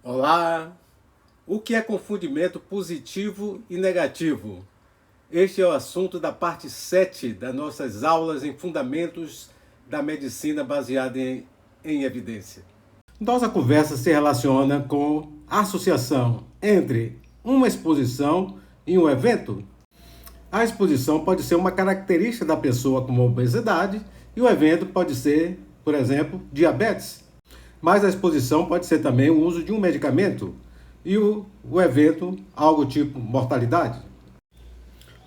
Olá! O que é confundimento positivo e negativo? Este é o assunto da parte 7 das nossas aulas em Fundamentos da Medicina baseada em evidência. Nossa conversa se relaciona com a associação entre uma exposição e um evento. A exposição pode ser uma característica da pessoa como obesidade e o evento pode ser, por exemplo, diabetes. Mas a exposição pode ser também o uso de um medicamento e o evento algo tipo mortalidade.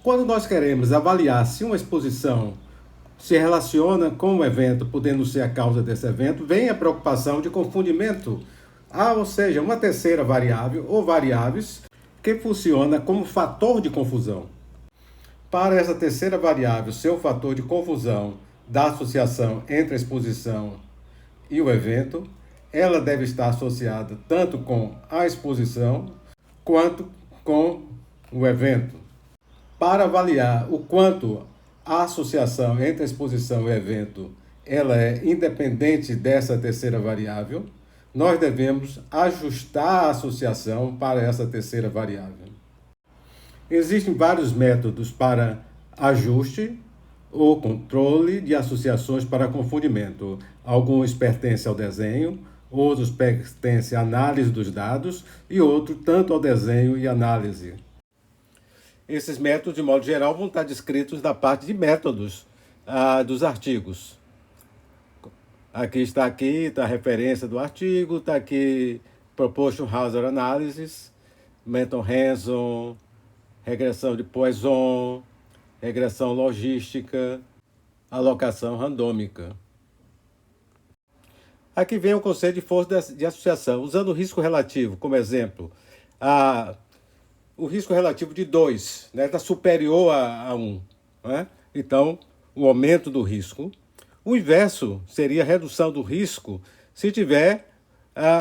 Quando nós queremos avaliar se uma exposição se relaciona com o evento, podendo ser a causa desse evento, vem a preocupação de confundimento, ou seja, uma terceira variável ou variáveis que funciona como fator de confusão. Para essa terceira variável ser o fator de confusão da associação entre a exposição e o evento, ela deve estar associada tanto com a exposição quanto com o evento. Para avaliar o quanto a associação entre a exposição e o evento ela é independente dessa terceira variável, nós devemos ajustar a associação para essa terceira variável. Existem vários métodos para ajuste ou controle de associações para confundimento. Alguns pertencem ao desenho, outros pertencem à análise dos dados e outros tanto ao desenho e análise. Esses métodos, de modo geral, vão estar descritos na parte de métodos dos artigos. Aqui está a referência do artigo, está aqui Proportion Hazard Analysis, Menton-Hanson, regressão de Poisson, regressão logística, alocação randômica. Aqui vem o conceito de força de associação, usando o risco relativo como exemplo. O risco relativo de 2 está superior a 1. Né? Então, o aumento do risco. O inverso seria a redução do risco se tiver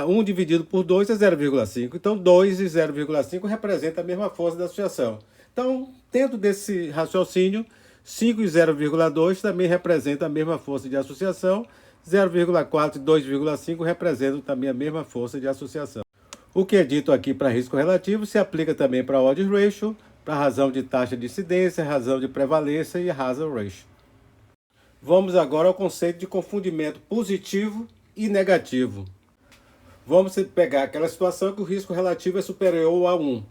1 dividido por 2 é 0,5. Então, 2 e 0,5 representam a mesma força da associação. Então, dentro desse raciocínio, 5 e 0,2 também representam a mesma força de associação, 0,4 e 2,5 representam também a mesma força de associação. O que é dito aqui para risco relativo se aplica também para odds ratio, para razão de taxa de incidência, razão de prevalência e hazard ratio. Vamos agora ao conceito de confundimento positivo e negativo. Vamos pegar aquela situação que o risco relativo é superior a 1.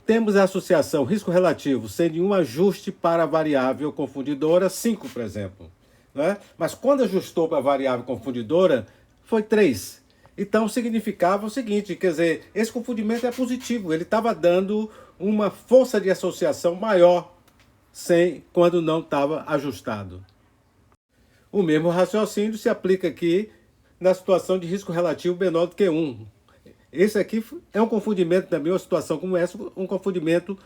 Temos a associação risco relativo sem nenhum ajuste para a variável confundidora, 5, por exemplo. Né? Mas quando ajustou para a variável confundidora, foi 3. Então significava o seguinte, quer dizer, esse confundimento é positivo, ele estava dando uma força de associação maior quando não estava ajustado. O mesmo raciocínio se aplica aqui na situação de risco relativo menor do que 1. Esse aqui é um confundimento também, uma situação como essa, um confundimento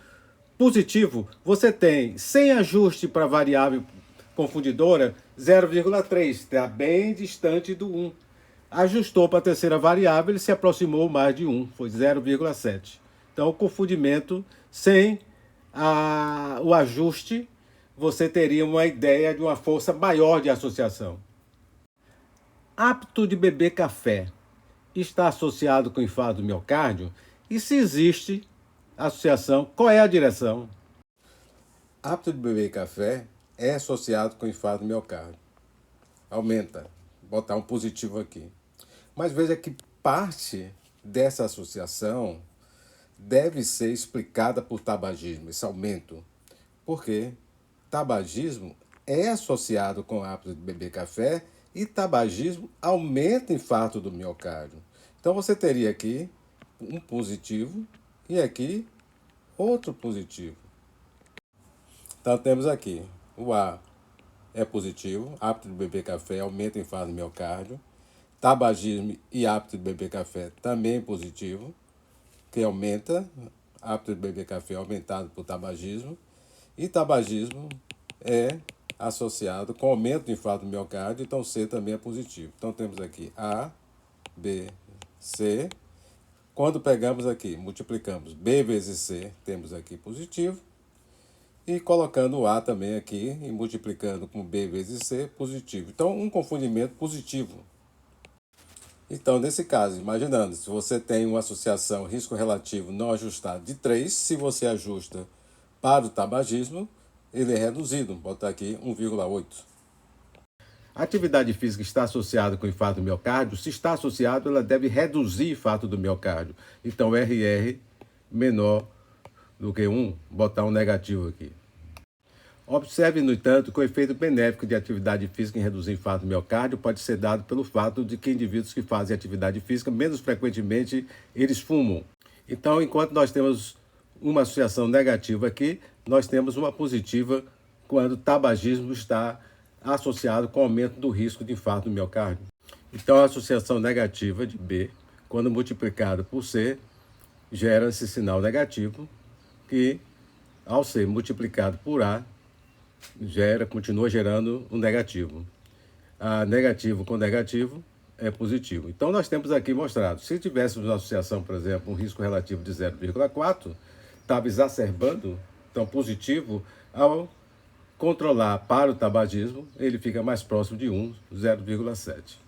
positivo. Você tem, sem ajuste para a variável confundidora, 0,3, está bem distante do 1. Ajustou para a terceira variável, ele se aproximou mais de 1, foi 0,7. Então, o confundimento sem o ajuste, você teria uma ideia de uma força maior de associação. Hábito de beber café está associado com infarto do miocárdio? E se existe associação, qual é a direção? Hábito de beber café é associado com infarto do miocárdio. Aumenta. Vou botar um positivo aqui. Mas veja que parte dessa associação deve ser explicada por tabagismo, esse aumento. Porque tabagismo é associado com o hábito de beber café e tabagismo aumenta o infarto do miocárdio. Então você teria aqui um positivo e aqui outro positivo. Então temos aqui o A é positivo, hábito de beber café aumenta o infarto do miocárdio. Tabagismo e hábito de beber café também é positivo, que aumenta, hábito de beber café aumentado por tabagismo. E tabagismo é associado com aumento do infarto do miocárdio, então C também é positivo. Então temos aqui A, B, C. Quando pegamos aqui, multiplicamos B vezes C, temos aqui positivo. E colocando o A também aqui e multiplicando com B vezes C, positivo. Então, um confundimento positivo. Então, nesse caso, imaginando, se você tem uma associação risco relativo não ajustado de 3, se você ajusta para o tabagismo, ele é reduzido, vou botar aqui 1,8. A atividade física está associada com infarto do miocárdio? Se está associado, ela deve reduzir infarto do miocárdio. Então, RR menor do que 1, botar um negativo aqui. Observe, no entanto, que o efeito benéfico de atividade física em reduzir infarto do miocárdio pode ser dado pelo fato de que indivíduos que fazem atividade física menos frequentemente, eles fumam. Então, enquanto nós temos uma associação negativa aqui, nós temos uma positiva quando o tabagismo está associado com o aumento do risco de infarto do miocárdio. Então, a associação negativa de B, quando multiplicado por C, gera esse sinal negativo, que, ao ser multiplicado por A, continua gerando um negativo. Negativo com negativo é positivo. Então, nós temos aqui mostrado, se tivéssemos uma associação, por exemplo, um risco relativo de 0,4, estava exacerbando, então positivo, ao controlar para o tabagismo, ele fica mais próximo de 1, 0,7.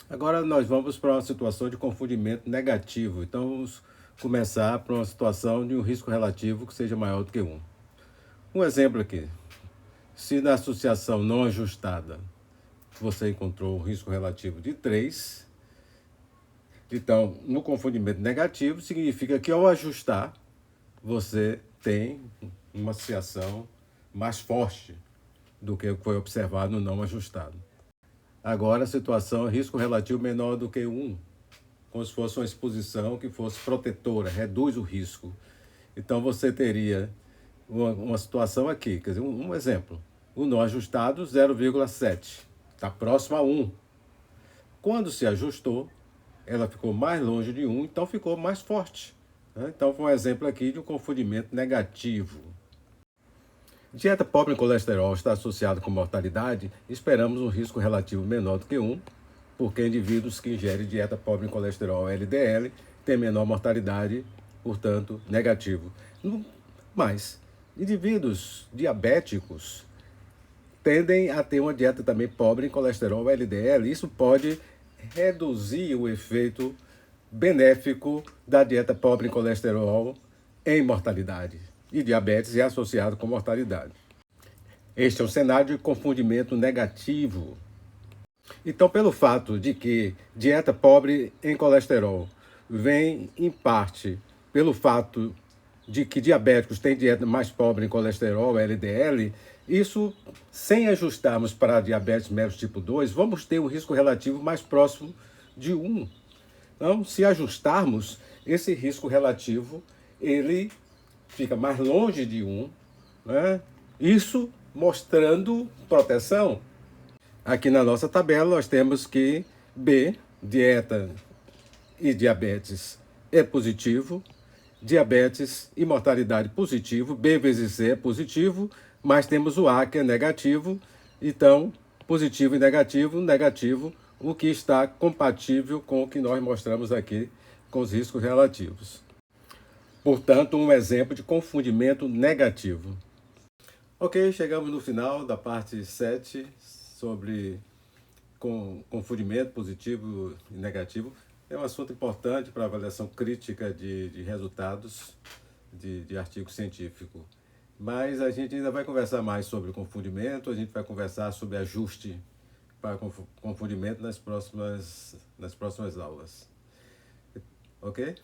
Agora nós vamos para uma situação de confundimento negativo. Então, vamos começar para uma situação de um risco relativo que seja maior do que 1. Um exemplo aqui. Se na associação não ajustada você encontrou um risco relativo de 3, então, no confundimento negativo, significa que ao ajustar, você tem uma associação mais forte do que foi observado no não ajustado. Agora, a situação é risco relativo menor do que 1, como se fosse uma exposição que fosse protetora, reduz o risco. Então, você teria uma situação aqui, quer dizer, um exemplo. O não ajustado, 0,7, está próximo a 1. Quando se ajustou, ela ficou mais longe de 1, então ficou mais forte. Então, foi um exemplo aqui de um confundimento negativo. Dieta pobre em colesterol está associada com mortalidade? Esperamos um risco relativo menor do que 1, porque indivíduos que ingerem dieta pobre em colesterol LDL têm menor mortalidade, portanto, negativo. Mas, indivíduos diabéticos tendem a ter uma dieta também pobre em colesterol LDL. Isso pode reduzir o efeito benéfico da dieta pobre em colesterol em mortalidade. E diabetes é associado com mortalidade. Este é um cenário de confundimento negativo. Então, pelo fato de que dieta pobre em colesterol vem, em parte, pelo fato de que diabéticos têm dieta mais pobre em colesterol, LDL, isso, sem ajustarmos para diabetes mellitus tipo 2, vamos ter um risco relativo mais próximo de 1. Então, se ajustarmos, esse risco relativo, ele fica mais longe de 1, né? Isso mostrando proteção. Aqui na nossa tabela nós temos que B, dieta e diabetes é positivo, diabetes e mortalidade positivo, B vezes C é positivo, mas temos o A que é negativo, então positivo e negativo, negativo, o que está compatível com o que nós mostramos aqui com os riscos relativos. Portanto, um exemplo de confundimento negativo. Ok, chegamos no final da parte 7 sobre confundimento positivo e negativo. É um assunto importante para avaliação crítica de resultados de artigo científico. Mas a gente ainda vai conversar mais sobre confundimento, a gente vai conversar sobre ajuste para confundimento nas próximas aulas. Ok?